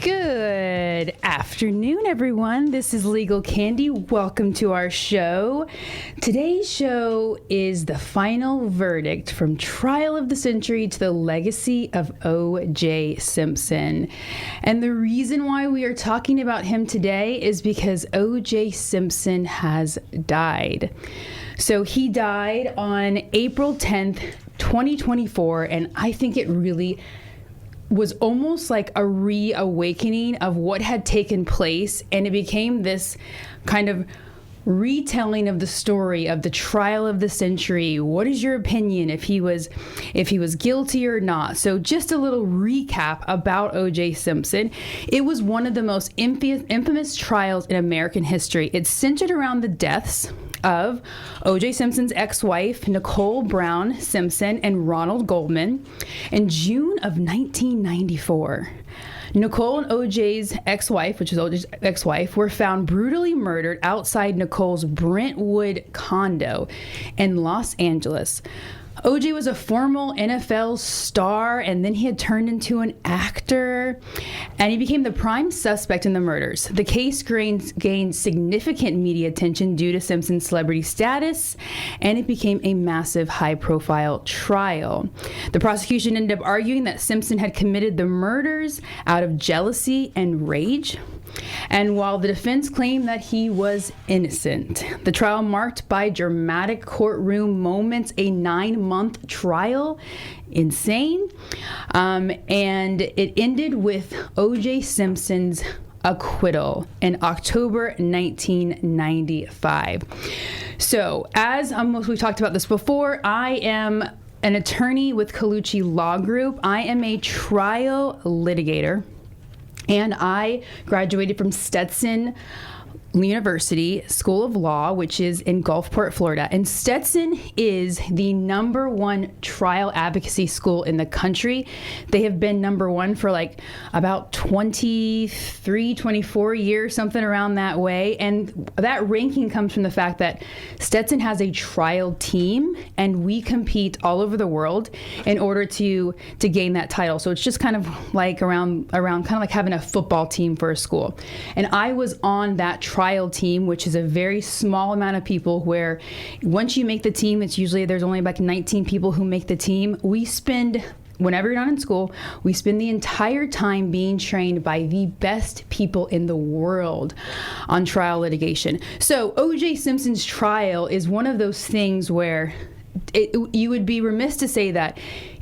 Good afternoon, everyone. This is Legal Candy. Welcome to our show. Today's show is the final verdict from Trial of the Century to the legacy of O.J. Simpson. And the reason why we are talking about him today is because O.J. Simpson has died. So he died on April 10th, 2024, and I think it really was almost like a reawakening of what had taken place, and it became this kind of retelling of the story of the trial of the century. What is your opinion if he was guilty or not? So just a little recap about O.J. Simpson. It was one of the most infamous trials in American history. It centered around the deaths of O.J. Simpson's ex-wife, Nicole Brown Simpson, and Ronald Goldman in June of 1994. Nicole and O.J.'s ex-wife, which is O.J.'s ex-wife, were found brutally murdered outside Nicole's Brentwood condo in Los Angeles. O.J. was a former NFL star, and then he had turned into an actor, and he became the prime suspect in the murders. The case gained significant media attention due to Simpson's celebrity status, and it became a massive high-profile trial. The prosecution ended up arguing that Simpson had committed the murders out of jealousy and rage. And while the defense claimed that he was innocent, the trial marked by dramatic courtroom moments, a 9-month trial, insane, and it ended with O.J. Simpson's acquittal in October 1995. So, as we've talked about this before, I am an attorney with Colucci Law Group. I am a trial litigator. And I graduated from Stetson University School of Law, which is in Gulfport, Florida. And Stetson is the #1 trial advocacy school in the country. They have been #1 for like about 23, 24 years, something around that way. And that ranking comes from the fact that Stetson has a trial team, and we compete all over the world in order to gain that title. So it's just kind of like around kind of like having a football team for a school. And I was on that trial team, which is a very small amount of people, where once you make the team, it's usually there's only like 19 people who make the team. Whenever you're not in school, we spend the entire time being trained by the best people in the world on trial litigation. So O.J. Simpson's trial is one of those things where you would be remiss to say that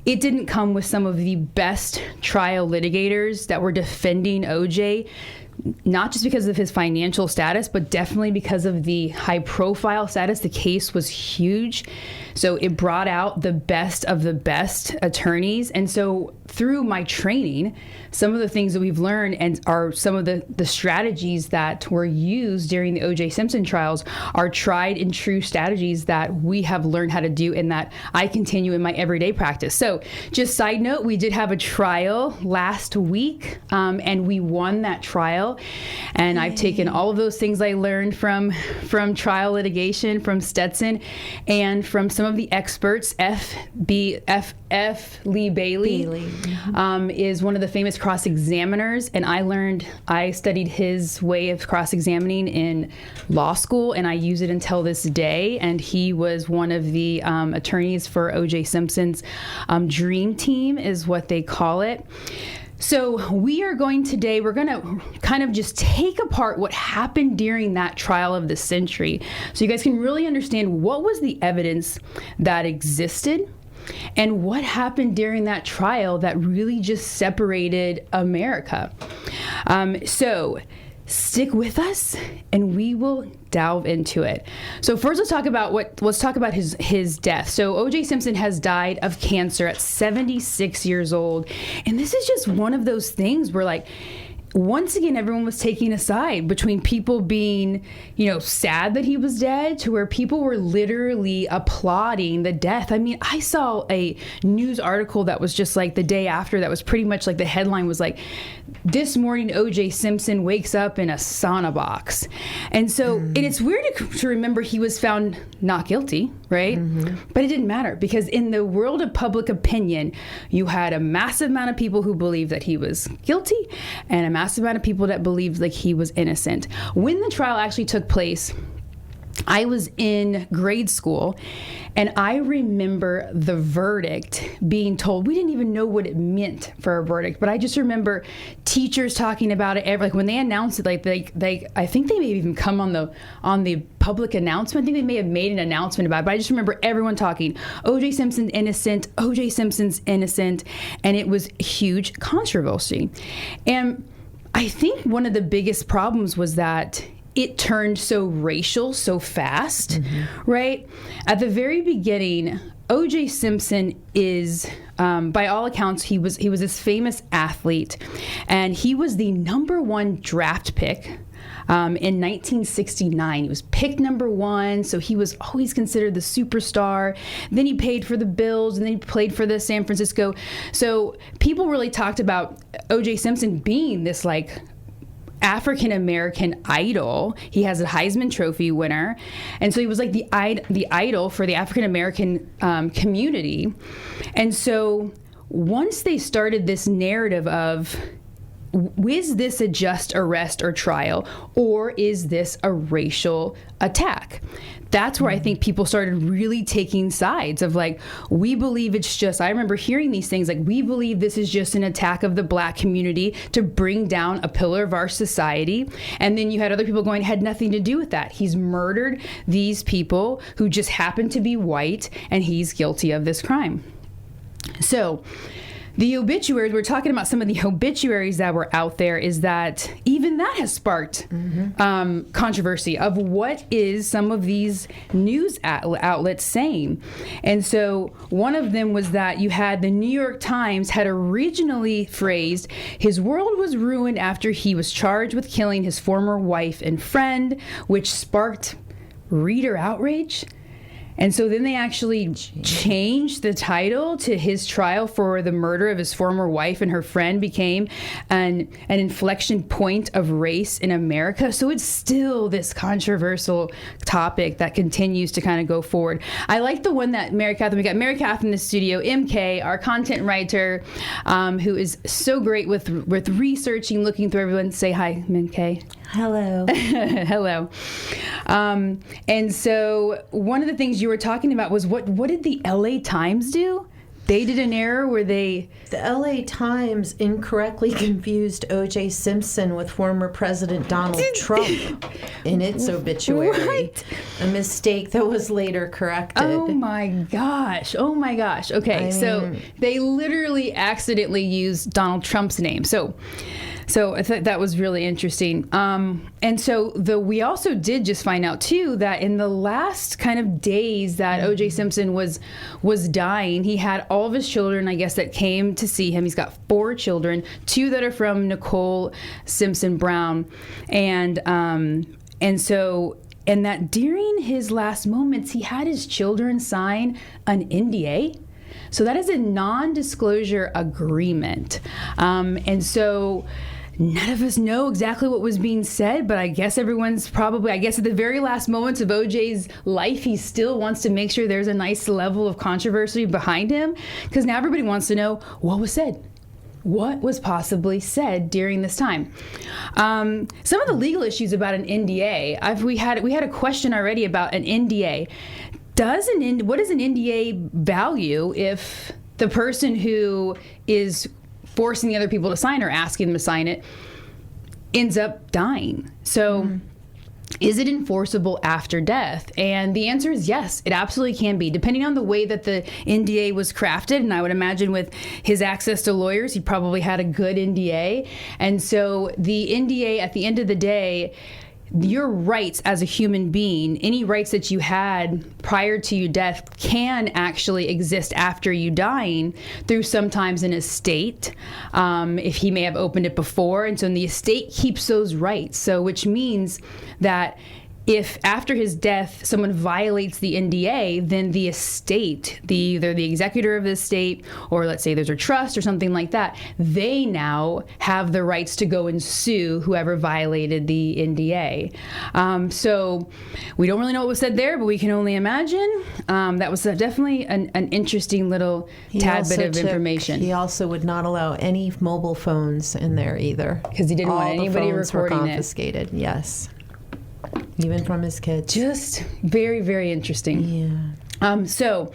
it didn't come with some of the best trial litigators that were defending O.J., not just because of his financial status, but definitely because of the high profile status. The case was huge. So it brought out the best of the best attorneys. And so through my training, some of the things that we've learned and are some of the strategies that were used during the O.J. Simpson trials are tried and true strategies that we have learned how to do and that I continue in my everyday practice. So just side note, we did have a trial last week, and we won that trial. And I've taken all of those things I learned from trial litigation, from Stetson, and from some of the experts. F. Lee Bailey. Is one of the famous cross-examiners, and I studied his way of cross-examining in law school, and I use it until this day. And he was one of the attorneys for O.J. Simpson's dream team, is what they call it. So we're going to kind of just take apart what happened during that trial of the century, so you guys can really understand what was the evidence that existed and what happened during that trial that really just separated America. So stick with us and we will delve into it. So first let's talk about his death. So O.J. Simpson has died of cancer at 76 years old. And this is just one of those things where, like, once again, everyone was taking a side between people being, sad that he was dead to where people were literally applauding the death. I mean, I saw a news article that was just like the day after that was pretty much like the headline was like, "This morning O.J. Simpson wakes up in a sauna box." And so, and it's weird to remember he was found not guilty, right? But it didn't matter, because in the world of public opinion, you had a massive amount of people who believed that he was guilty and a massive amount of people that believed like he was innocent. When the trial actually took place, I was in grade school, and I remember the verdict being told. We didn't even know what it meant for a verdict, but I just remember teachers talking about it. Like when they announced it, like they I think they may have even come on the public announcement. I think they may have made an announcement about it, but I just remember everyone talking, O.J. Simpson's innocent, O.J. Simpson's innocent, and it was huge controversy. And I think one of the biggest problems was that it turned so racial so fast, right? At the very beginning, O.J. Simpson is, by all accounts, he was this famous athlete, and he was the #1 draft pick in 1969. He was picked #1, so he was always considered the superstar. Then he played for the Bills, and then he played for the San Francisco. So people really talked about O.J. Simpson being this like African-American idol. He has a Heisman Trophy winner. And so he was like the idol for the African-American community. And so once they started this narrative of, is this a just arrest or trial, or is this a racial attack? That's where I think people started really taking sides of like, we believe it's just, I remember hearing these things like, we believe this is just an attack of the Black community to bring down a pillar of our society. And then you had other people going, had nothing to do with that. He's murdered these people who just happen to be white, and he's guilty of this crime. So the obituaries, we're talking about some of the obituaries that were out there, is that even that has sparked controversy of what is some of these news outlets saying. And so one of them was that you had the New York Times had originally phrased, his world was ruined after he was charged with killing his former wife and friend, which sparked reader outrage. And so then they actually changed the title to his trial for the murder of his former wife and her friend became an inflection point of race in America. So it's still this controversial topic that continues to kind of go forward. I like the one that Mary Catherine, we got Mary Catherine in the studio, MK, our content writer, who is so great with researching, looking through everyone. Say hi, MK. Hello. Hello. And so one of the things you were talking about was what did the LA Times do? They did an error where the LA Times incorrectly confused O.J. Simpson with former President Donald Trump in its obituary. Right. A mistake that was later corrected. Oh my gosh. Okay, so they literally accidentally used Donald Trump's name. So I thought that was really interesting. And so we also did just find out too that in the last kind of days that O.J. Simpson was dying, he had all of his children, I guess, that came to see him. He's got 4 children, 2 that are from Nicole Simpson Brown, and that during his last moments, he had his children sign an NDA. So that is a non-disclosure agreement. And so none of us know exactly what was being said, but I guess everyone's probably, at the very last moments of OJ's life, he still wants to make sure there's a nice level of controversy behind him, because now everybody wants to know what was said. What was possibly said during this time? Some of the legal issues about an NDA, we had a question already about an NDA. What does an NDA value if the person who is forcing the other people to sign or asking them to sign it ends up dying? So is it enforceable after death? And the answer is yes, it absolutely can be, depending on the way that the NDA was crafted. And I would imagine with his access to lawyers, he probably had a good NDA. And so the NDA, at the end of the day, your rights as a human being, any rights that you had prior to your death, can actually exist after you dying through sometimes an estate, if he may have opened it before. And so the estate keeps those rights. So which means that if after his death someone violates the NDA, then the estate, either the executor of the estate, or let's say there's a trust or something like that, they now have the rights to go and sue whoever violated the NDA. So we don't really know what was said there, but we can only imagine. That was definitely an interesting little tad bit of information. He also would not allow any mobile phones in there either. Because he didn't want anybody All the phones recording were confiscated, yes. Even from his kids. Just very, very interesting. Yeah. So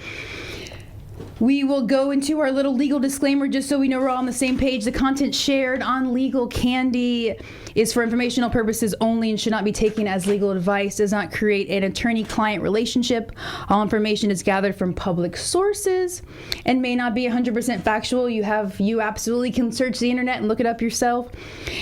we will go into our little legal disclaimer just so we know we're all on the same page. The content shared on Legal Candy is for informational purposes only and should not be taken as legal advice, does not create an attorney-client relationship. All information is gathered from public sources and may not be 100% factual. You absolutely can search the internet and look it up yourself.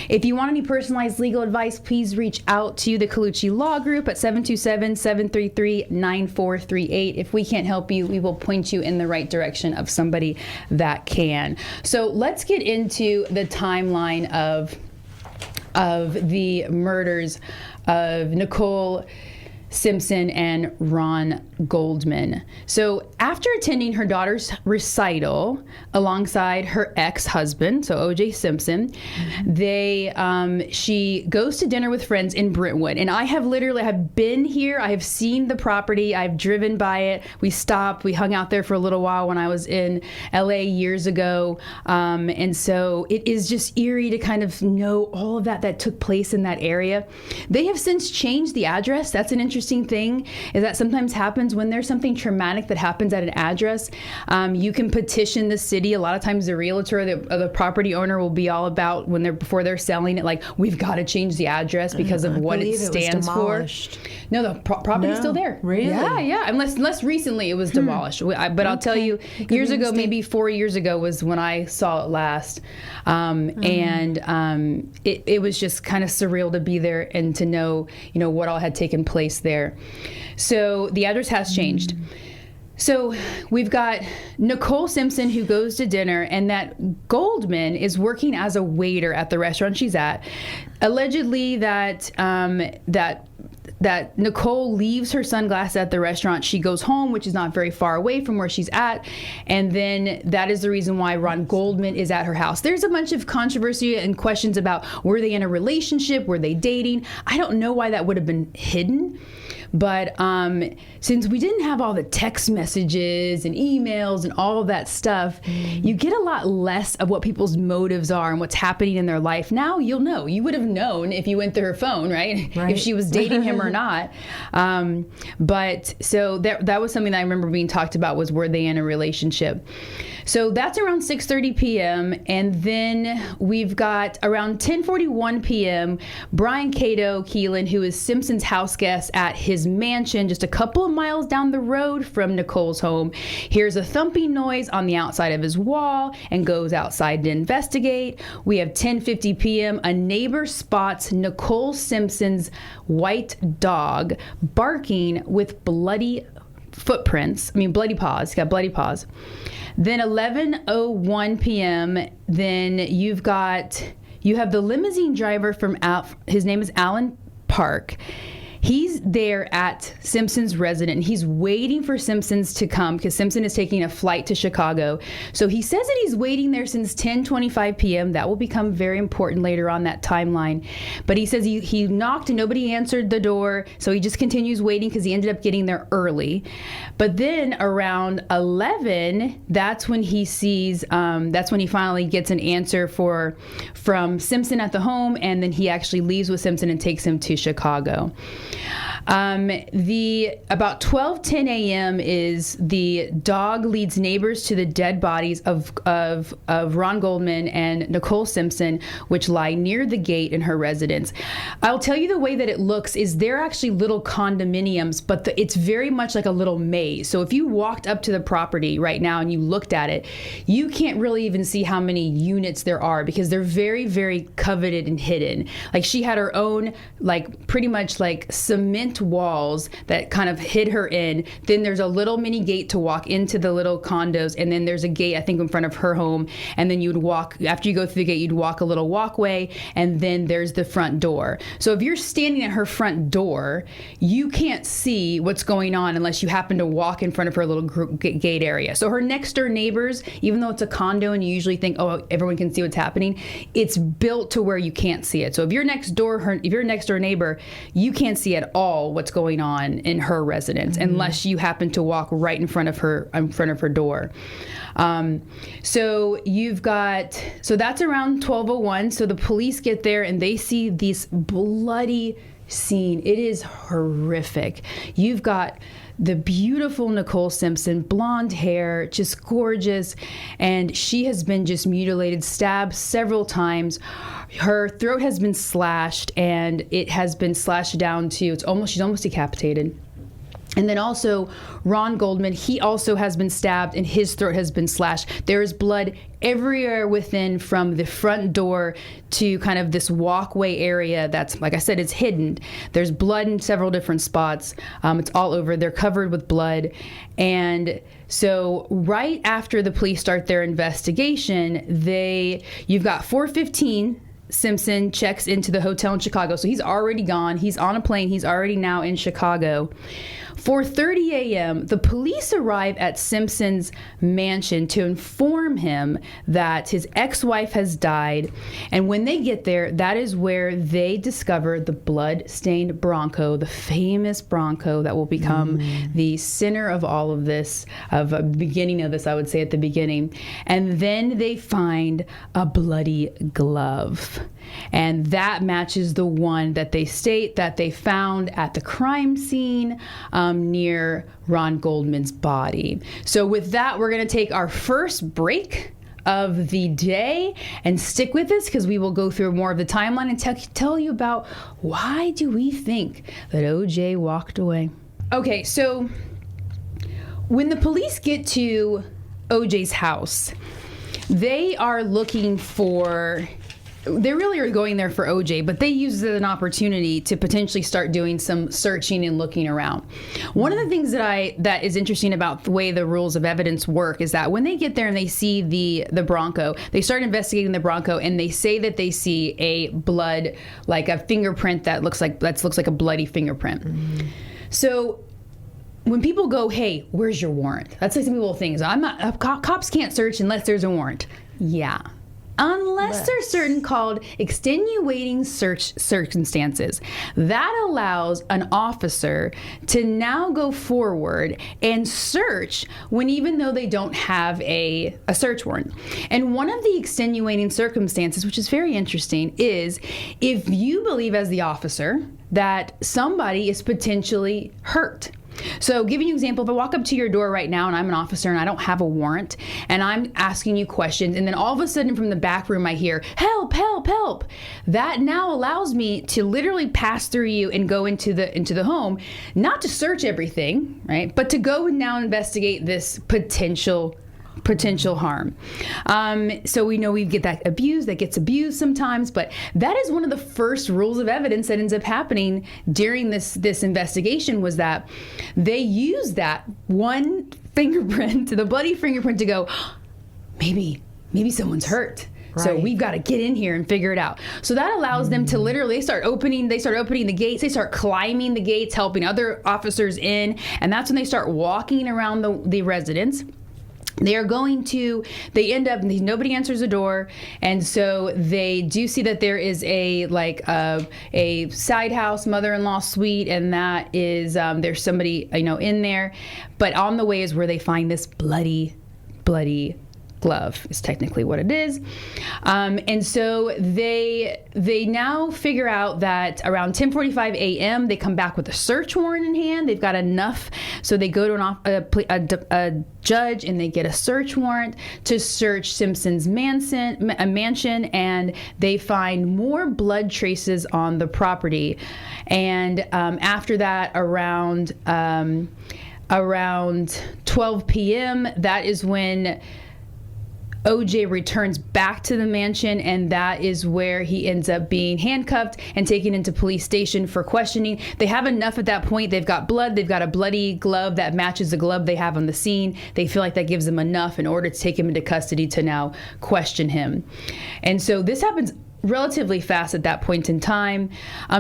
If you want any personalized legal advice, please reach out to the Colucci Law Group at 727-733-9438. If we can't help you, we will point you in the right direction of somebody that can. So let's get into the timeline of the murders of Nicole Simpson and Ron Goldman. So after attending her daughter's recital alongside her ex-husband, so O.J. Simpson, she goes to dinner with friends in Brentwood. And I have been here. I have seen the property. I've driven by it. We stopped. We hung out there for a little while when I was in L.A. years ago. And so it is just eerie to kind of know all of that took place in that area. They have since changed the address. That's an interesting thing, is that sometimes happens when there's something traumatic that happens at an address. You can petition the city. A lot of times the realtor or the property owner will be all about before they're selling it, like, we've got to change the address because of what it stands for. No, the property's still there. Really? Yeah. Unless recently it was demolished. But I'll tell you, years ago, maybe 4 years ago was when I saw it last. And it was just kind of surreal to be there and to know, what all had taken place there. So the address has changed. So we've got Nicole Simpson, who goes to dinner, and that Goldman is working as a waiter at the restaurant she's at. Allegedly that Nicole leaves her sunglasses at the restaurant. She goes home, which is not very far away from where she's at. And then that is the reason why Ron Goldman is at her house. There's a bunch of controversy and questions about, were they in a relationship? Were they dating? I don't know why that would have been hidden. But since we didn't have all the text messages and emails and all of that stuff, you get a lot less of what people's motives are and what's happening in their life. Now you'll know. You would have known if you went through her phone, right? If she was dating him or not. But so that was something that I remember being talked about, was, were they in a relationship? So that's around 6:30 p.m. And then we've got around 10:41 p.m. Brian Cato Keelan, who is Simpson's house guest at his mansion just a couple of miles down the road from Nicole's home, hears a thumping noise on the outside of his wall and goes outside to investigate. We have 10:50 p.m. A neighbor spots Nicole Simpson's white dog barking with bloody paws. He's got bloody paws. Then 11:01 p.m. Then you have the limousine driver from his name is Alan Park. He's there at Simpson's residence, and he's waiting for Simpson's to come because Simpson is taking a flight to Chicago. So he says that he's waiting there since 10:25 p.m. That will become very important later on that timeline. But he says he knocked and nobody answered the door, so he just continues waiting because he ended up getting there early. But then around 11, that's when he finally gets an answer from Simpson at the home, and then he actually leaves with Simpson and takes him to Chicago. About 12:10 a.m. is the dog leads neighbors to the dead bodies of Ron Goldman and Nicole Simpson, which lie near the gate in her residence. I'll tell you the way that it looks is they're actually little condominiums, but it's very much like a little maze. So if you walked up to the property right now and you looked at it, you can't really even see how many units there are because they're very, very coveted and hidden. Like, she had her own, like, pretty much like cement cement walls that kind of hid her in. Then there's a little mini gate to walk into the little condos, and then there's a gate, I think, in front of her home. And then you'd walk, after you go through the gate, you'd walk a little walkway, and then there's the front door. So if you're standing at her front door, you can't see what's going on unless you happen to walk in front of her little gate area. So her next door neighbors, even though it's a condo and you usually think, oh, everyone can see what's happening, it's built to where you can't see it. So if you're next door neighbor, you can't see at all what's going on in her residence unless you happen to walk right in front of her door. So that's around 12:01. So the police get there and they see this bloody scene. It is horrific. You've got the beautiful Nicole Simpson, blonde hair, just gorgeous, and she has been just mutilated, stabbed several times. Her throat has been slashed, and it has been slashed down to she's almost decapitated. And then also Ron Goldman, he also has been stabbed and his throat has been slashed. There is blood everywhere within, from the front door to kind of this walkway area that's, like I said, it's hidden. There's blood in several different spots. It's all over. They're covered with blood. And so right after the police start their investigation, you've got 4:15. Simpson checks into the hotel in Chicago. So he's already gone. He's on a plane. He's already now in Chicago. 4:30 a.m., the police arrive at Simpson's mansion to inform him that his ex-wife has died. And when they get there, that is where they discover the blood-stained Bronco, the famous Bronco that will become the center of all of this, of the beginning of this, I would say at the beginning. And then they find a bloody glove. And that matches the one that they state that they found at the crime scene near Ron Goldman's body. So with that, we're going to take our first break of the day, and stick with us because we will go through more of the timeline and tell you about why do we think that OJ walked away. Okay, so when the police get to OJ's house, they are looking for... They really are going there for OJ, but they use it as an opportunity to potentially start doing some searching and looking around. One of the things that is interesting about the way the rules of evidence work is that when they get there and they see the Bronco, they start investigating the Bronco, and they say that they see a blood, like a fingerprint that looks like a bloody fingerprint. So when people go, hey, where's your warrant? That's like some people think, cops can't search unless there's a warrant. Yeah. Unless there's certain called extenuating circumstances. That allows an officer to now go forward and search when even though they don't have a search warrant. And one of the extenuating circumstances, which is very interesting, is if you believe as the officer that somebody is potentially hurt. So giving you an example, if I walk up to your door right now and I'm an officer and I don't have a warrant and I'm asking you questions, and then all of a sudden from the back room I hear, help, help, help. That now allows me to literally pass through you and go into the home, not to search everything, right? But to go and now investigate this potential harm. So we know we get that gets abused sometimes, but that is one of the first rules of evidence that ends up happening during this investigation, was that they use that one fingerprint, the bloody fingerprint, to go, maybe someone's hurt. Right. So we've got to get in here and figure it out. So that allows them to literally start opening the gates. They start climbing the gates, helping other officers in. And that's when they start walking around the residence. They end up, nobody answers the door, and so they do see that there is a side house, mother-in-law suite, and that is, there's somebody, in there, but on the way is where they find this bloody glove, is technically what it is. And so they now figure out that around 10:45 a.m. they come back with a search warrant in hand. They've got enough, so they go to a judge and they get a search warrant to search Simpson's mansion, and they find more blood traces on the property. And after that, around 12 p.m., that is when OJ returns back to the mansion, and that is where he ends up being handcuffed and taken into police station for questioning. They have enough at that point. They've got blood. They've got a bloody glove that matches the glove they have on the scene. They feel like that gives them enough in order to take him into custody to now question him. And so this happens relatively fast at that point in time.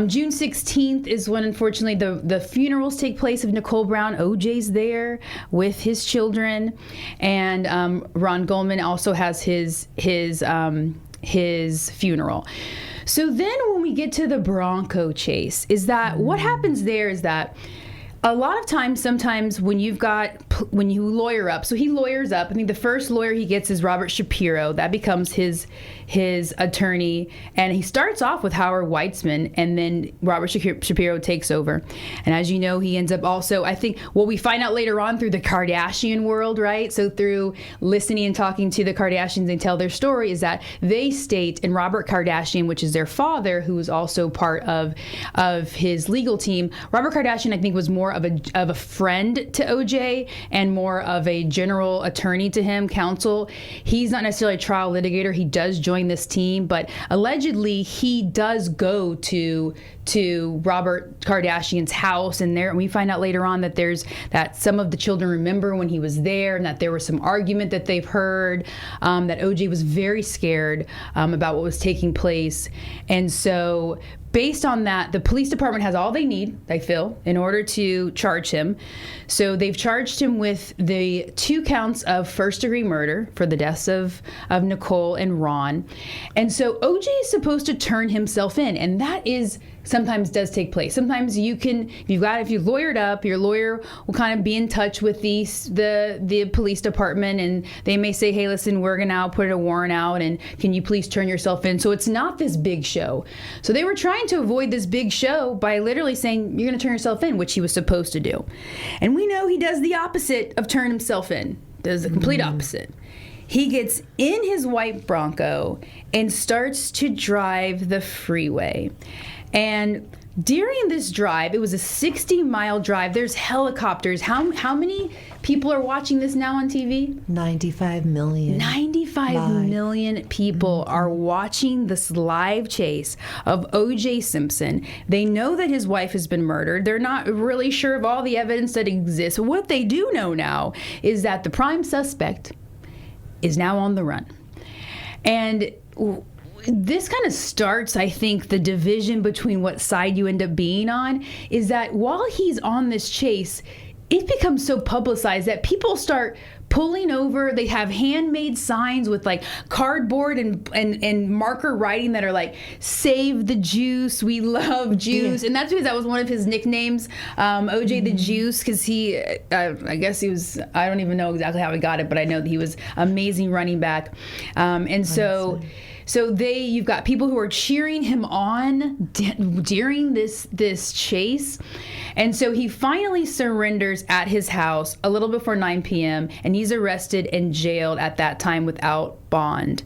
June 16th is when, unfortunately, the funerals take place of Nicole Brown. OJ's there with his children, and Ron Goldman also has his funeral. So then when we get to the Bronco chase, is that what happens there is that a lot of times, sometimes when you lawyer up, so he lawyers up. I think the first lawyer he gets is Robert Shapiro. That becomes his attorney, and he starts off with Howard Weitzman, and then Robert Shapiro takes over. And as you know, he ends up also, I think, what we find out later on through the Kardashian world, right? So through listening and talking to the Kardashians and tell their story, is that they state, and Robert Kardashian, which is their father, who is also part of his legal team, Robert Kardashian, I think, was more of a friend to OJ and more of a general attorney to him, counsel. He's not necessarily a trial litigator. He does join this team, but allegedly he does go to Robert Kardashian's house, and we find out later on that some of the children remember when he was there, and that there was some argument that they've heard, that OJ was very scared about what was taking place. And so based on that, the police department has all they need, they feel, in order to charge him. So they've charged him with the 2 counts of first-degree murder for the deaths of Nicole and Ron. And so OJ is supposed to turn himself in, and that is sometimes does take place. Sometimes if you lawyered up, your lawyer will kind of be in touch with the police department, and they may say, hey, listen, we're going to now put a warrant out, and can you please turn yourself in? So it's not this big show. So they were trying to avoid this big show by literally saying, you're going to turn yourself in, which he was supposed to do. And we know he does the opposite of turn himself in, does the complete opposite. He gets in his white Bronco and starts to drive the freeway. And during this drive, it was a 60-mile drive. There's helicopters. How many people are watching this now on TV? 95 million. 95 million people are watching this live chase of O.J. Simpson. They know that his wife has been murdered. They're not really sure of all the evidence that exists. What they do know now is that the prime suspect is now on the run. And this kind of starts, I think, the division between what side you end up being on, is that while he's on this chase, it becomes so publicized that people start pulling over. They have handmade signs with like cardboard and marker writing that are like, save the juice, we love juice. Yeah. And that's because that was one of his nicknames, OJ the Juice, because I guess he was, I don't even know exactly how he got it, but I know that he was amazing running back. So you've got people who are cheering him on during this chase. And so he finally surrenders at his house a little before 9 p.m. and he's arrested and jailed at that time without bond.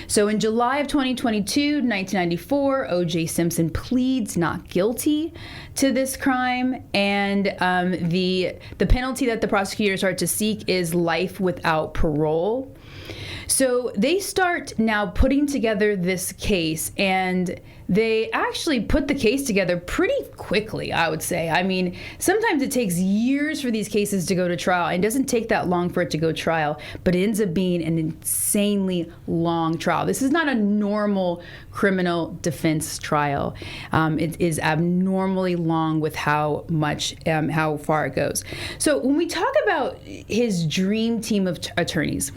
So in July of 2022, 1994, O.J. Simpson pleads not guilty to this crime, and the penalty that the prosecutors are to seek is life without parole. So they start now putting together this case, and they actually put the case together pretty quickly, I would say. I mean, sometimes it takes years for these cases to go to trial, and it doesn't take that long for it to go to trial, but it ends up being an insanely long trial. This is not a normal criminal defense trial. It is abnormally long with how far it goes. So when we talk about his dream team of attorneys,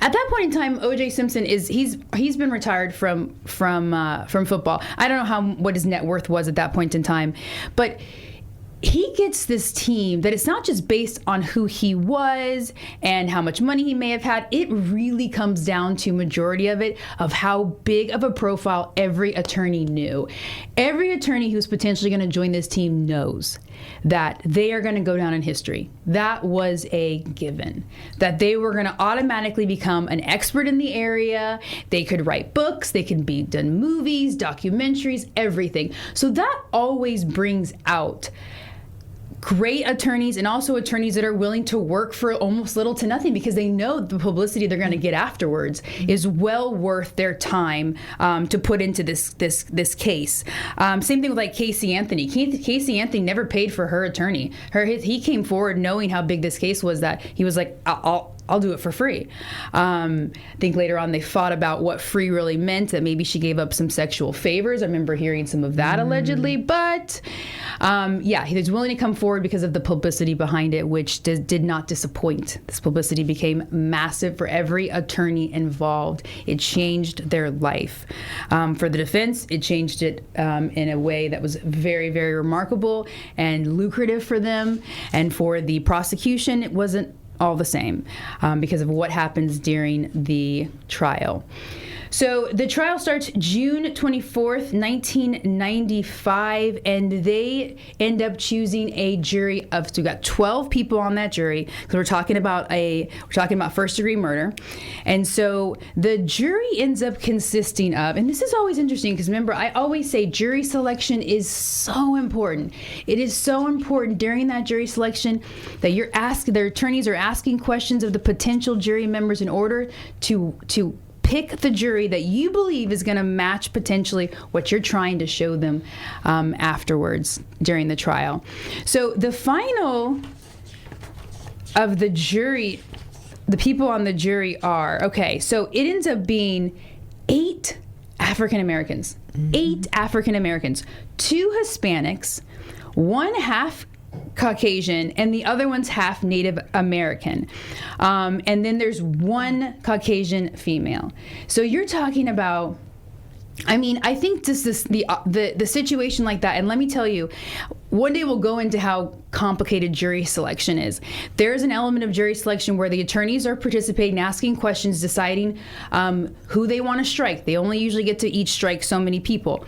at that point in time, O.J. Simpson he's been retired from football. I don't know what his net worth was at that point in time, but he gets this team that it's not just based on who he was and how much money he may have had. It really comes down to majority of it of how big of a profile every attorney knew. Every attorney who's potentially going to join this team knows that they are going to go down in history. That was a given. That they were going to automatically become an expert in the area. They could write books. They could be done movies, documentaries, everything. So that always brings out great attorneys and also attorneys that are willing to work for almost little to nothing because they know the publicity they're going to get afterwards is well worth their time to put into this case. Same thing with like Casey Anthony. Casey Anthony never paid for her attorney. He came forward knowing how big this case was that he was like, I'll do it for free. I think later on they fought about what free really meant, that maybe she gave up some sexual favors. I remember hearing some of that allegedly. But he was willing to come forward because of the publicity behind it, which did not disappoint. This publicity became massive for every attorney involved. It changed their life. For the defense, it changed it in a way that was very, very remarkable and lucrative for them. And for the prosecution, it wasn't all the same because of what happens during the trial. So the trial starts June 24th, 1995, and they end up choosing a jury of, so we got 12 people on that jury because we're talking about first degree murder. And so the jury ends up consisting of, and this is always interesting because remember, I always say jury selection is so important. It is so important during that jury selection that their attorneys are asking questions of the potential jury members in order to pick the jury that you believe is going to match potentially what you're trying to show them afterwards during the trial. So the final of the jury, the people on the jury are, so it ends up being 8 African Americans, 8 African Americans, 2 Hispanics, 1 half Caucasian, and the other one's half Native American. And then there's 1 Caucasian female. So you're talking about, I think this is the situation like that. And let me tell you, one day we'll go into how complicated jury selection is. There's an element of jury selection where the attorneys are participating, asking questions, deciding who they want to strike. They only usually get to each strike so many people.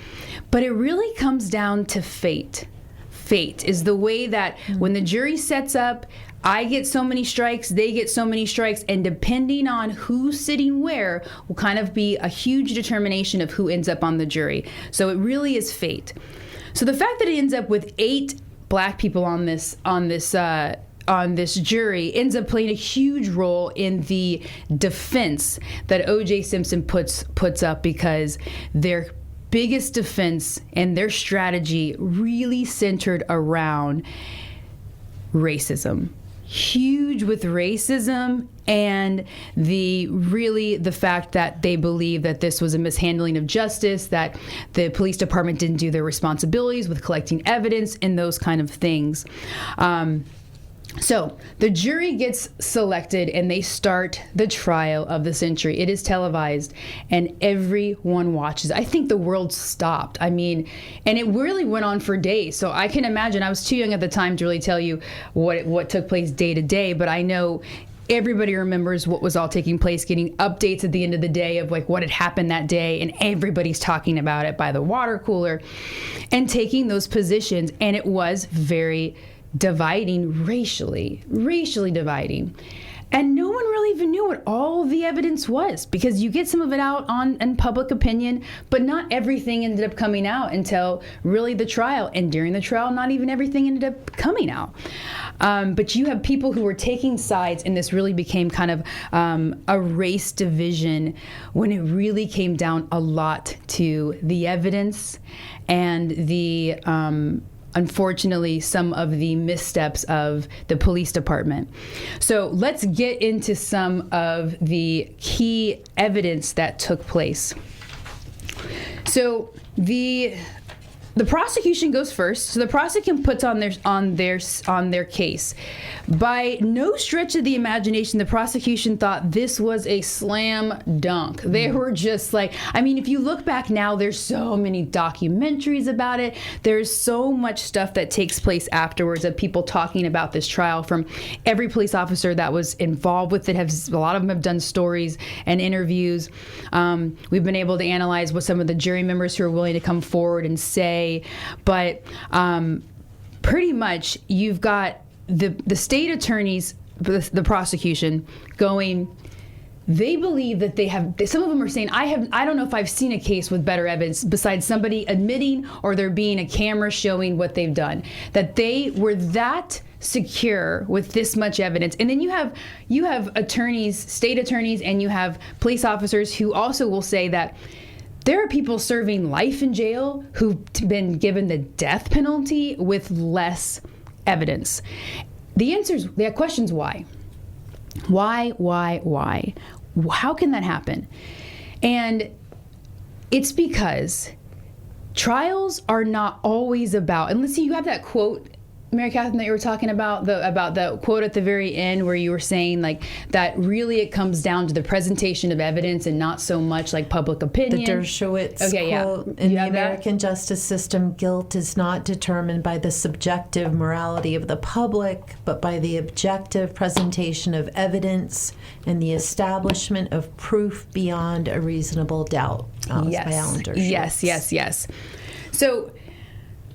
But it really comes down to fate. Fate is the way that when the jury sets up, I get so many strikes, they get so many strikes, and depending on who's sitting where will kind of be a huge determination of who ends up on the jury. So it really is fate. So the fact that it ends up with 8 black people on this jury ends up playing a huge role in the defense that O.J. Simpson puts up, because their biggest defense and their strategy really centered around racism. Huge with racism and the fact that they believe that this was a mishandling of justice, that the police department didn't do their responsibilities with collecting evidence and those kind of things. So the jury gets selected and they start the trial of the century. It is televised and everyone watches. I think the world stopped. And it really went on for days. So I can imagine, I was too young at the time to really tell you what took place day to day, but I know everybody remembers what was all taking place, getting updates at the end of the day of like what had happened that day, and everybody's talking about it by the water cooler and taking those positions. And it was very dividing, racially dividing. And no one really even knew what all the evidence was, because you get some of it out in public opinion, but not everything ended up coming out until really the trial. And during the trial, not even everything ended up coming out. But you have people who were taking sides, and this really became kind of a race division when it really came down a lot to the evidence and the unfortunately, some of the missteps of the police department. So let's get into some of the key evidence that took place. So the prosecution goes first. So the prosecution puts on their case. By no stretch of the imagination, the prosecution thought this was a slam dunk. They were just like, if you look back now, there's so many documentaries about it. There's so much stuff that takes place afterwards of people talking about this trial from every police officer that was involved with it. A lot of them have done stories and interviews. We've been able to analyze what some of the jury members who are willing to come forward and say. But pretty much you've got the state attorneys, the prosecution, going, they believe that some of them are saying, I don't know if I've seen a case with better evidence besides somebody admitting or there being a camera showing what they've done, that they were that secure with this much evidence. And then you have attorneys, state attorneys, and you have police officers who also will say that there are people serving life in jail who've been given the death penalty with less evidence. The question's why? Why? How can that happen? And it's because trials are not always about, and let's see, you have that quote, Mary Catherine, that you were talking about the quote at the very end where you were saying like that really it comes down to the presentation of evidence and not so much like public opinion. The Dershowitz quote, in the American justice system, guilt is not determined by the subjective morality of the public, but by the objective presentation of evidence and the establishment of proof beyond a reasonable doubt. Yes. By Alan Dershowitz. Yes. So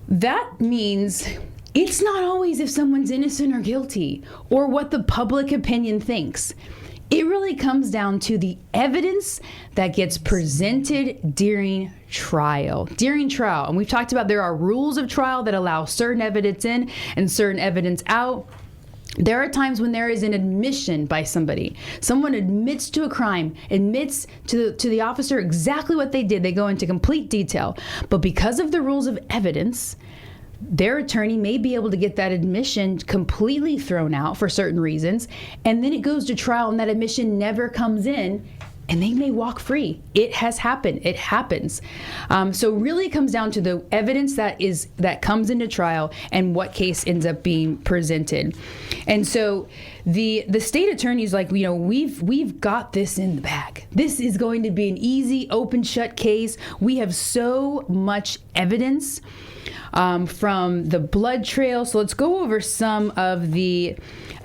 that means it's not always if someone's innocent or guilty or what the public opinion thinks. It really comes down to the evidence that gets presented during trial. And we've talked about there are rules of trial that allow certain evidence in and certain evidence out. There are times when there is an admission by somebody. Someone admits to a crime, admits to the officer exactly what they did. They go into complete detail. But because of the rules of evidence, their attorney may be able to get that admission completely thrown out for certain reasons, and then it goes to trial and that admission never comes in, and they may walk free. It has happened. It happens. So really it comes down to the evidence that comes into trial and what case ends up being presented. And so the state attorney's like, we've got this in the bag. This is going to be an easy, open, shut case. We have so much evidence from the blood trail. So let's go over some of the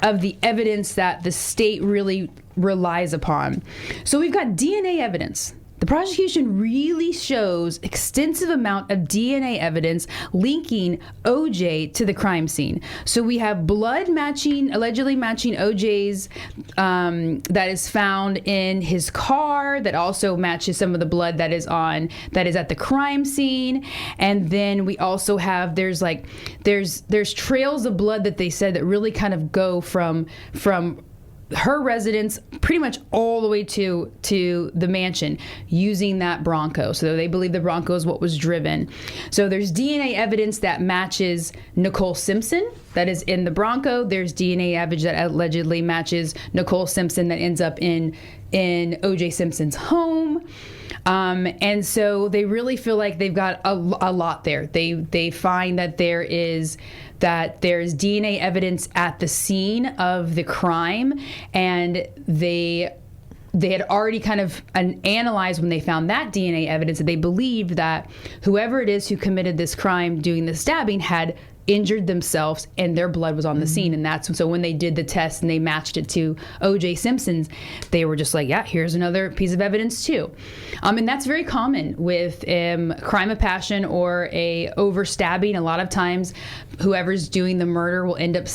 evidence that the state really relies upon. So we've got DNA evidence. The prosecution really shows extensive amount of DNA evidence linking OJ to the crime scene. So we have blood allegedly matching OJ's that is found in his car that also matches some of the blood that is at the crime scene. And then we also have there's trails of blood that they said that really kind of go from her residence pretty much all the way to the mansion using that Bronco. So they believe the Bronco is what was driven. So there's DNA evidence that matches Nicole Simpson that is in the Bronco. There's DNA evidence that allegedly matches Nicole Simpson that ends up in O.J. Simpson's home. And so they really feel like they've got a lot there. They find that there's DNA evidence at the scene of the crime, and they had already kind of analyzed when they found that DNA evidence that they believed that whoever it is who committed this crime doing the stabbing had injured themselves and their blood was on the scene. And so when they did the test and they matched it to O.J. Simpson's, they were just like, yeah, here's another piece of evidence too. And that's very common with crime of passion or a overstabbing. A lot of times whoever's doing the murder will end up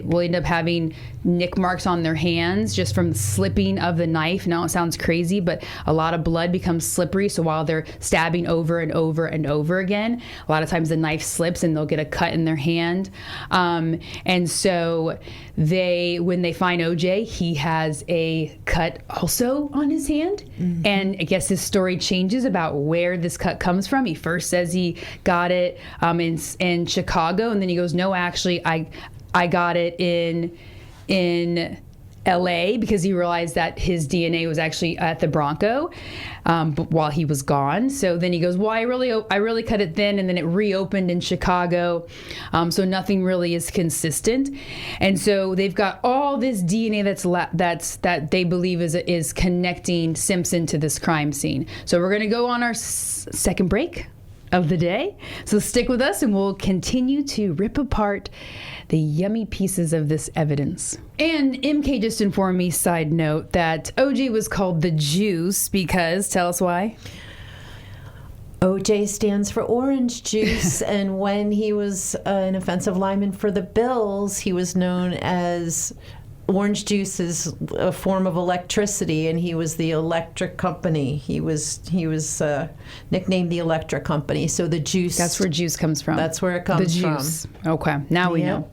will end up having nick marks on their hands just from slipping of the knife. Now it sounds crazy, but a lot of blood becomes slippery. So while they're stabbing over and over and over again, a lot of times the knife slips and they'll get a cut in their hand. And so when they find OJ, he has a cut also on his hand. Mm-hmm. And I guess his story changes about where this cut comes from. He first says he got it in Chicago, and then he goes, no, actually, I got it in LA because he realized that his DNA was actually at the Bronco while he was gone. So then he goes, well, I really cut it then, and then it reopened in Chicago. So nothing really is consistent. And so they've got all this DNA that they believe is connecting Simpson to this crime scene. So we're going to go on our second break of the day. So stick with us and we'll continue to rip apart the yummy pieces of this evidence. And MK just informed me, side note, that OJ was called the Juice because, tell us why. OJ stands for orange juice, and when he was an offensive lineman for the Bills, he was known as orange juice is a form of electricity, and he was the electric company. He was nicknamed the electric company. So the juice. That's where juice comes from. That's where it comes from. Okay, now we know.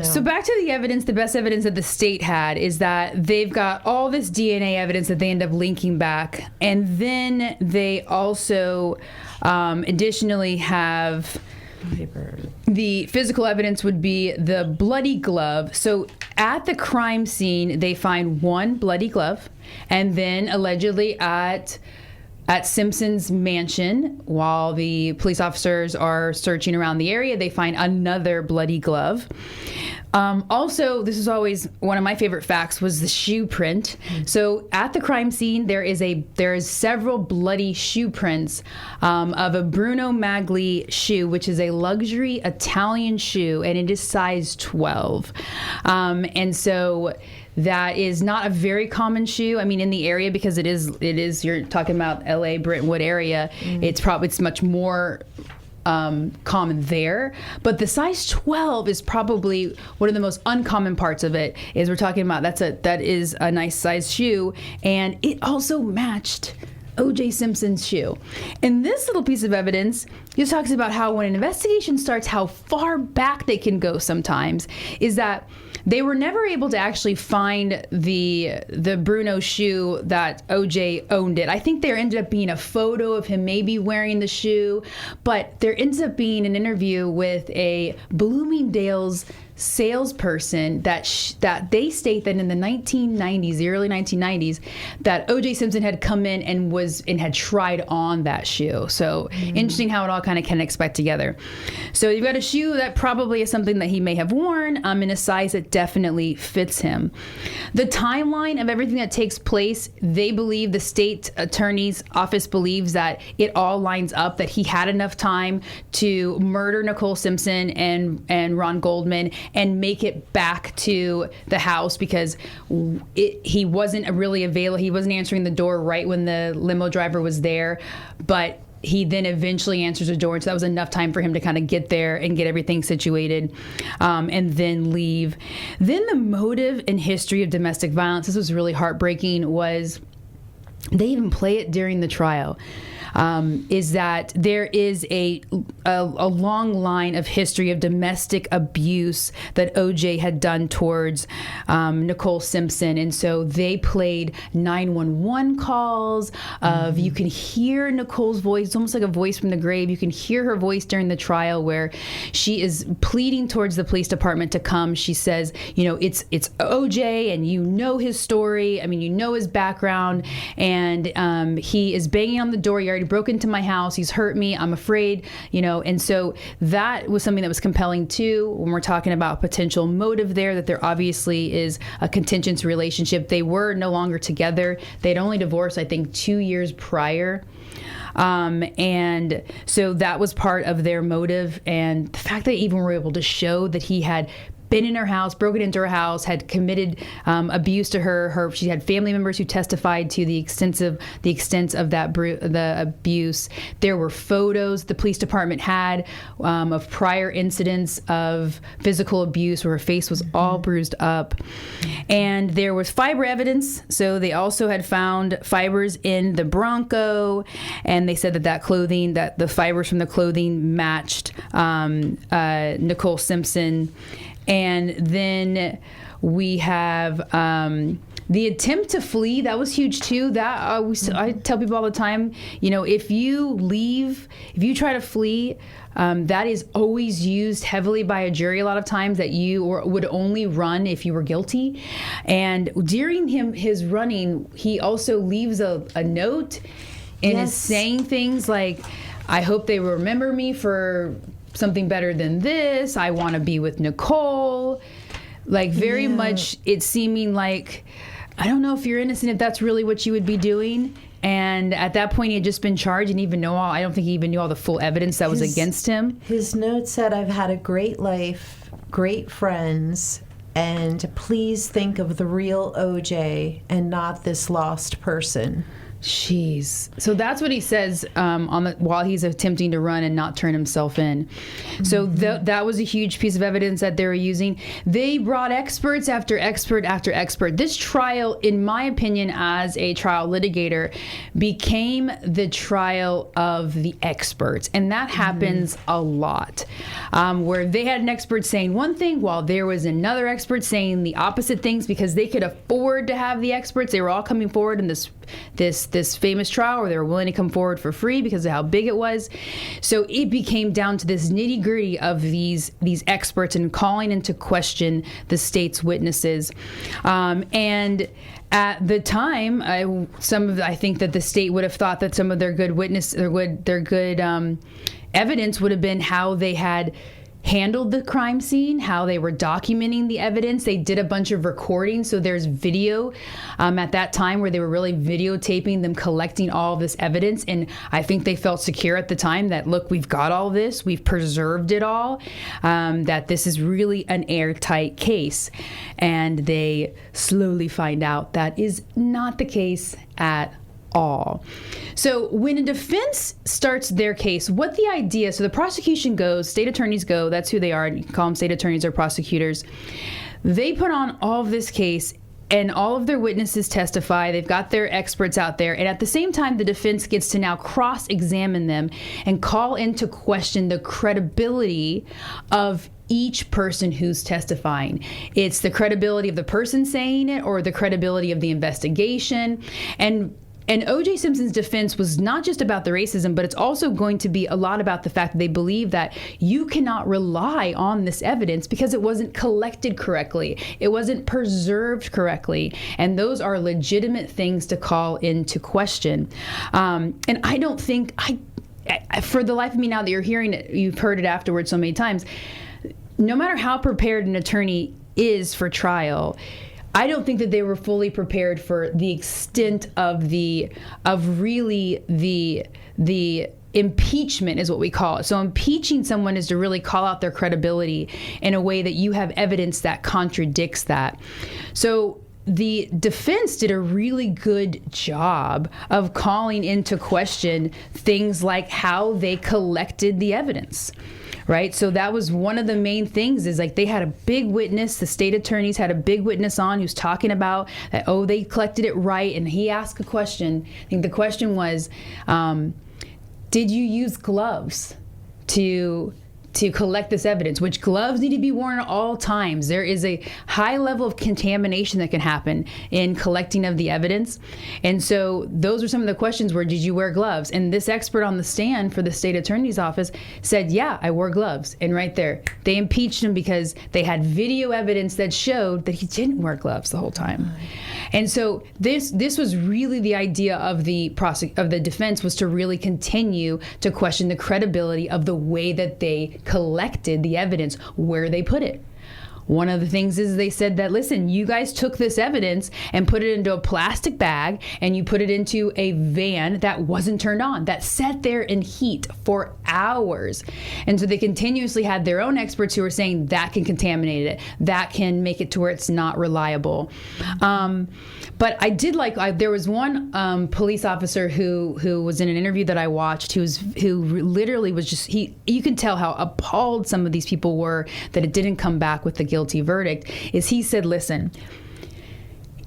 So back to the evidence. The best evidence that the state had is that they've got all this DNA evidence that they end up linking back, and then they also additionally have. The physical evidence would be the bloody glove. So at the crime scene, they find one bloody glove, and then allegedly at Simpson's mansion, while the police officers are searching around the area, they find another bloody glove. Also, this is always one of my favorite facts, was the shoe print. So at the crime scene, there is several bloody shoe prints of a Bruno Magli shoe, which is a luxury Italian shoe, and it is size 12. And so that is not a very common shoe. I mean, in the area, because it is you're talking about LA, Brentwood area, it's much more common there, but the size 12 is probably one of the most uncommon parts of it. Is we're talking about that is a nice size shoe, and it also matched O.J. Simpson's shoe. And this little piece of evidence just talks about how when an investigation starts, how far back they can go sometimes, is that they were never able to actually find the Bruno shoe that OJ owned it. I think there ended up being a photo of him maybe wearing the shoe, but there ends up being an interview with a Bloomingdale's salesperson that they state that in the 1990s, the early 1990s, that O.J. Simpson had come in and had tried on that shoe. So interesting how it all kind of connects back together. So you've got a shoe that probably is something that he may have worn in a size that definitely fits him. The timeline of everything that takes place, they believe, the state attorney's office believes that it all lines up, that he had enough time to murder Nicole Simpson and Ron Goldman and make it back to the house, because he wasn't really available. He wasn't answering the door right when the limo driver was there, but he then eventually answers the door, and so that was enough time for him to kind of get there and get everything situated, and then leave. Then the motive and history of domestic violence, this was really heartbreaking, was they even play it during the trial. Is that there is a long line of history of domestic abuse that OJ had done towards Nicole Simpson. And so they played 911 calls of, you can hear Nicole's voice. It's almost like a voice from the grave. You can hear her voice during the trial where she is pleading towards the police department to come. She says, it's OJ, and his story. I mean, his background, and he is banging on the door. He already broke into my house. He's hurt me. I'm afraid, and so that was something that was compelling too when we're talking about potential motive there, that there obviously is a contentious relationship. They were no longer together. They'd only divorced, I think, 2 years prior. And so that was part of their motive. And the fact that they even were able to show that he had been in her house, broken into her house, had committed abuse to her. She had family members who testified to the extent of the abuse. There were photos the police department had of prior incidents of physical abuse where her face was all bruised up. And there was fiber evidence. So they also had found fibers in the Bronco, and they said that the fibers from the clothing matched Nicole Simpson. And then we have the attempt to flee. That was huge too. I tell people all the time, if you try to flee, that is always used heavily by a jury a lot of times, that you would only run if you were guilty. And during his running, he also leaves a note and is saying things like, I hope they remember me for something better than this. I want to be with Nicole. Like, very much it's seeming like, I don't know if you're innocent, if that's really what you would be doing. And at that point, he had just been charged, and I don't think he even knew all the full evidence that was against him. His note said, I've had a great life, great friends, and please think of the real OJ and not this lost person. Jeez. So that's what he says while he's attempting to run and not turn himself in. So that was a huge piece of evidence that they were using. They brought experts after expert after expert. This trial, in my opinion, as a trial litigator, became the trial of the experts. And that happens a lot, where they had an expert saying one thing while there was another expert saying the opposite things because they could afford to have the experts. They were all coming forward in this famous trial where they were willing to come forward for free because of how big it was. So it became down to this nitty gritty of these experts and calling into question the state's witnesses. And at the time, I think that the state would have thought that some of their good evidence would have been how they had handled the crime scene, how they were documenting the evidence. They did a bunch of recordings, so there's video at that time where they were really videotaping them collecting all of this evidence. And I think they felt secure at the time that, look, we've got all this, we've preserved it all, that this is really an airtight case. And they slowly find out that is not the case at all. So when a defense starts their case, what the idea, so the prosecution goes, state attorneys go, that's who they are, you can call them state attorneys or prosecutors. They put on all of this case and all of their witnesses testify. They've got their experts out there. And at the same time, the defense gets to now cross-examine them and call into question the credibility of each person who's testifying. It's the credibility of the person saying it or the credibility of the investigation. And O.J. Simpson's defense was not just about the racism, but it's also going to be a lot about the fact that they believe that you cannot rely on this evidence because it wasn't collected correctly. It wasn't preserved correctly. And those are legitimate things to call into question. And I don't think, for the life of me now that you're hearing it, you've heard it afterwards so many times, no matter how prepared an attorney is for trial, I don't think that they were fully prepared for the extent of the impeachment is what we call it. So impeaching someone is to really call out their credibility in a way that you have evidence that contradicts that. So the defense did a really good job of calling into question things like how they collected the evidence. Right. So that was one of the main things is like they had a big witness. The state attorneys had a big witness on who's talking about that, oh, they collected it right. And he asked a question. I think the question was, did you use gloves to collect this evidence, which gloves need to be worn at all times. There is a high level of contamination that can happen in collecting of the evidence. And so those are some of the questions where, did you wear gloves? And this expert on the stand for the state attorney's office said, yeah, I wore gloves. And right there, they impeached him because they had video evidence that showed that he didn't wear gloves the whole time. And so this was really the idea of the defense, was to really continue to question the credibility of the way that they collected the evidence, where they put it. One of the things is they said that, listen, you guys took this evidence and put it into a plastic bag and you put it into a van that wasn't turned on, that sat there in heat for hours. And so they continuously had their own experts who were saying that can contaminate it, that can make it to where it's not reliable. But I did there was one police officer who was in an interview that I watched who literally was just, you could tell how appalled some of these people were that it didn't come back with the guilty verdict. Is he said, listen,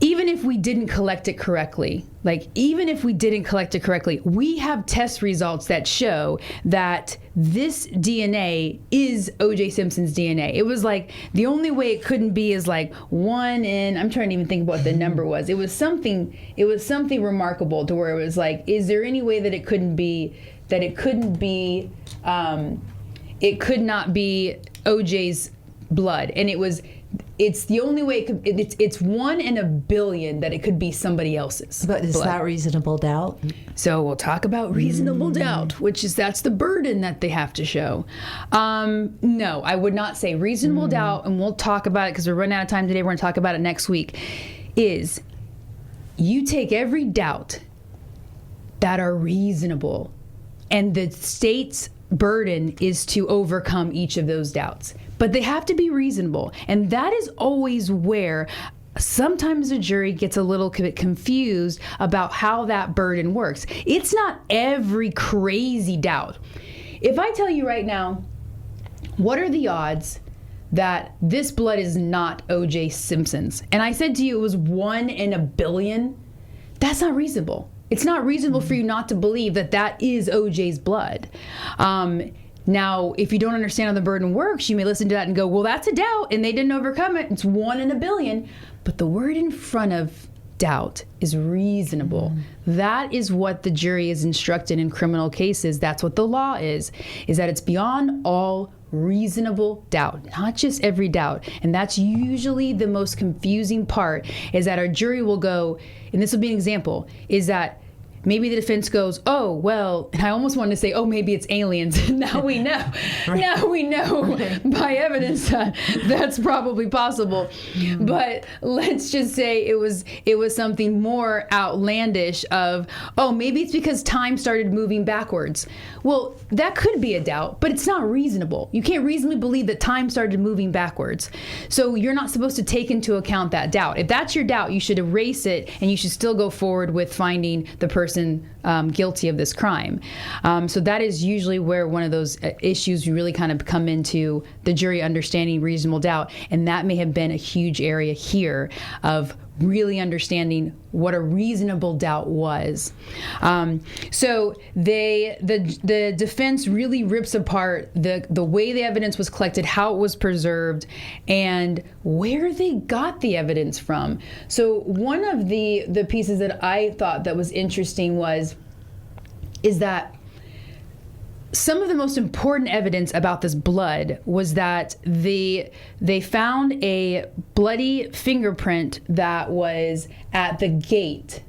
even if we didn't collect it correctly, we have test results that show that this DNA is O.J. Simpson's DNA. It was like, the only way it couldn't be is like 1 in, I'm trying to even think of what the number was. It was something remarkable to where it was like, is there any way that it could not be O.J.'s blood? And it's the only way it's 1 in a billion that it could be somebody else's. But is blood. that reasonable doubt? So we'll talk about reasonable doubt, that's the burden that they have to show. No, I would not say reasonable doubt, and we'll talk about it because we're running out of time today. We're going to talk about it next week. Is you take every doubt that are reasonable, and the state's burden is to overcome each of those doubts. But they have to be reasonable. And that is always where sometimes the jury gets a little bit confused about how that burden works. It's not every crazy doubt. If I tell you right now, what are the odds that this blood is not O.J. Simpson's? And I said to you it was 1 in a billion. That's not reasonable. It's not reasonable for you not to believe that that is O.J.'s blood. Now, if you don't understand how the burden works, you may listen to that and go, well, that's a doubt, and they didn't overcome it. It's 1 in a billion. But the word in front of doubt is reasonable. That is what the jury is instructed in criminal cases. That's what the law is that it's beyond all reasonable doubt, not just every doubt. And that's usually the most confusing part, is that our jury will go, and this will be an example, is that maybe the defense goes, oh, well, and I almost wanted to say, oh, maybe it's aliens. Now we know. Right. Now we know by evidence that that's probably possible. But let's just say it was something more outlandish of, oh, maybe it's because time started moving backwards. Well, that could be a doubt, but it's not reasonable. You can't reasonably believe that time started moving backwards. So you're not supposed to take into account that doubt. If that's your doubt, you should erase it, and you should still go forward with finding the person guilty of this crime. So that is usually where one of those issues you really kind of come into the jury understanding reasonable doubt. And that may have been a huge area here of really understanding what a reasonable doubt was. So the defense really rips apart the way the evidence was collected, how it was preserved, and where they got the evidence from. So one of the pieces that I thought that was interesting is that some of the most important evidence about this blood was that they found a bloody fingerprint that was at the gate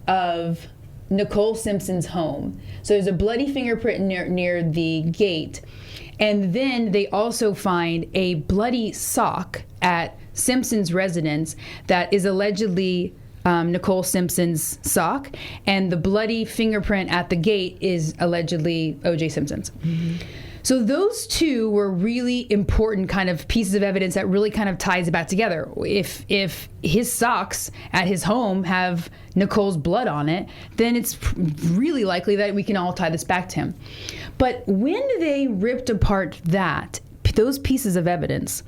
of Nicole Simpson's home. So there's a bloody fingerprint near the gate. And then they also find a bloody sock at Simpson's residence that is allegedly Nicole Simpson's sock, and the bloody fingerprint at the gate is allegedly O.J. Simpson's. So those two were really important kind of pieces of evidence that really kind of ties it back together. If his socks at his home have Nicole's blood on it, then it's really likely that we can all tie this back to him. But when they ripped apart those pieces of evidence,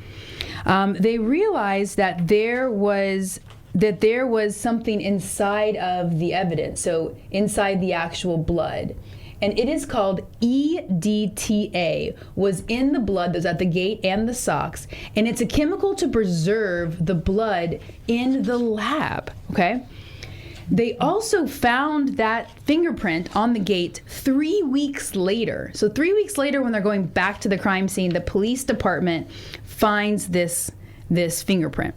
they realized that there was something inside of the evidence, so inside the actual blood. And it is called EDTA, was in the blood that's at the gate and the socks. And it's a chemical to preserve the blood in the lab, okay? They also found that fingerprint on the gate 3 weeks later. So 3 weeks later, when they're going back to the crime scene, the police department finds this fingerprint.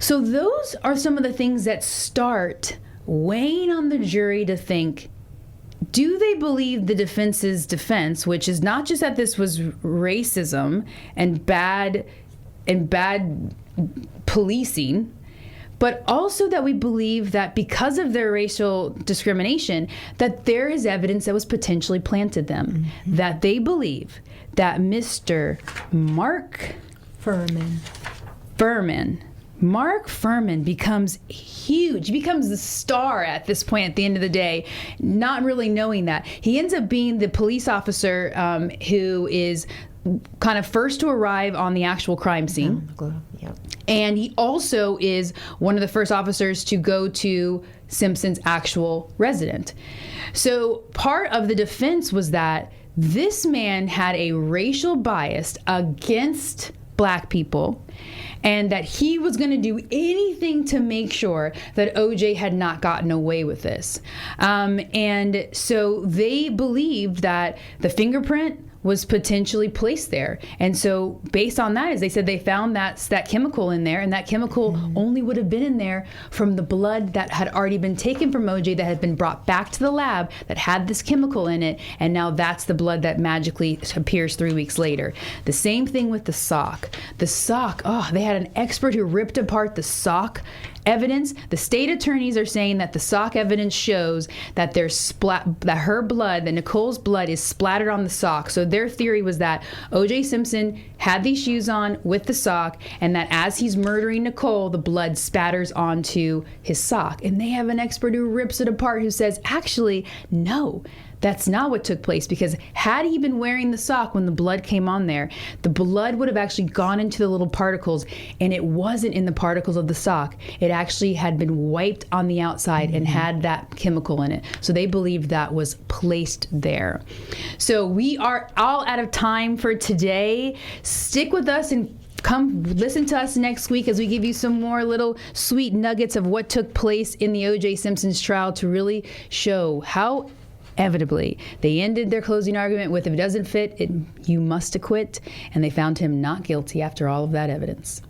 So those are some of the things that start weighing on the jury to think, do they believe the defense's defense, which is not just that this was racism and bad policing, but also that we believe that because of their racial discrimination, that there is evidence that was potentially planted them, that they believe that Mr. Mark Furman becomes huge. He becomes the star at this point at the end of the day, not really knowing that. He ends up being the police officer who is kind of first to arrive on the actual crime scene. Yep. And he also is one of the first officers to go to Simpson's actual residence. So part of the defense was that this man had a racial bias against Black people, and that he was going to do anything to make sure that OJ had not gotten away with this. And so they believed that the fingerprint was potentially placed there. And so based on that, as they said, they found that chemical in there, and that chemical only would have been in there from the blood that had already been taken from OJ, that had been brought back to the lab, that had this chemical in it, and now that's the blood that magically appears 3 weeks later. The same thing with the sock. The sock, they had an expert who ripped apart the sock evidence. The state attorneys are saying that the sock evidence shows that that Nicole's blood is splattered on the sock. So their theory was that O.J. Simpson had these shoes on with the sock, and that as he's murdering Nicole, the blood spatters onto his sock. And they have an expert who rips it apart who says, actually, no, that's not what took place, because had he been wearing the sock when the blood came on there, the blood would have actually gone into the little particles, and it wasn't in the particles of the sock. It actually had been wiped on the outside and had that chemical in it. So they believed that was placed there. So we are all out of time for today. Stick with us and come listen to us next week as we give you some more little sweet nuggets of what took place in the O.J. Simpson's trial to really show how inevitably they ended their closing argument with, if it doesn't fit, you must acquit, and they found him not guilty after all of that evidence.